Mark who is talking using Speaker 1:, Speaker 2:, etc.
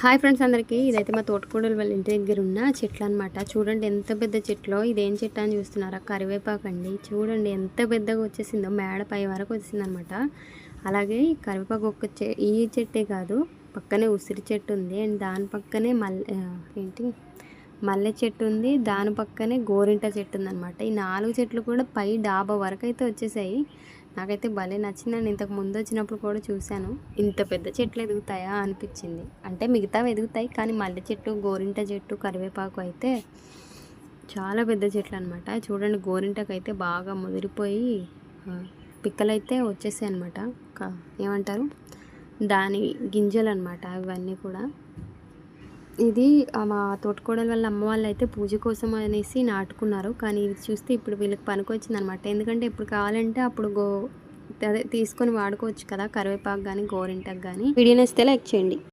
Speaker 1: Hi friends అందరికీ, ఇదైతే మా తోటకూడలు వాళ్ళ ఇంటి దగ్గర ఉన్న చెట్లు అనమాట. చూడండి ఎంత పెద్ద చెట్లో. ఇదేం చెట్టు అని చూస్తున్నారా? కరివేపాకు అండి. చూడండి ఎంత పెద్దగా వచ్చేసిందో, మేడ పై వరకు వచ్చేసింది అనమాట. అలాగే ఈ కరివేపాకు ఈ చెట్టే కాదు, పక్కనే ఉసిరి చెట్టు ఉంది. అండ్ దాని పక్కనే మల్లె చెట్టు ఉంది. దాని పక్కనే గోరింట చెట్టు ఉందన్నమాట. ఈ 4 చెట్లు కూడా పై డాబా వరకు అయితే వచ్చేసాయి. నాకైతే భలే నచ్చిందండి. ఇంతకు ముందు వచ్చినప్పుడు కూడా చూశాను, ఇంత పెద్ద చెట్లు ఎదుగుతాయా అనిపించింది. అంటే మిగతావి ఎదుగుతాయి, కానీ మల్లె చెట్టు, గోరింట చెట్టు, కరివేపాకు అయితే చాలా పెద్ద చెట్లు అనమాట. చూడండి, గోరింటకు అయితే బాగా ముదిరిపోయి పిక్కలైతే వచ్చేసాయి అనమాట. ఏమంటారు దాని గింజలు అనమాట ఇవన్నీ కూడా. ఇది మా తోటకోడల వాళ్ళ అమ్మ వాళ్ళు అయితే పూజ కోసం అనేసి నాటుకున్నారు. కానీ ఇది చూస్తే ఇప్పుడు వీళ్ళకి పనికొచ్చింది అనమాట. ఎందుకంటే ఇప్పుడు కావాలంటే అప్పుడు అదే తీసుకొని వాడుకోవచ్చు కదా, కరివేపాకు కానీ గోరింటకు కానీ. వీడియో నచ్చితే లైక్ చేయండి.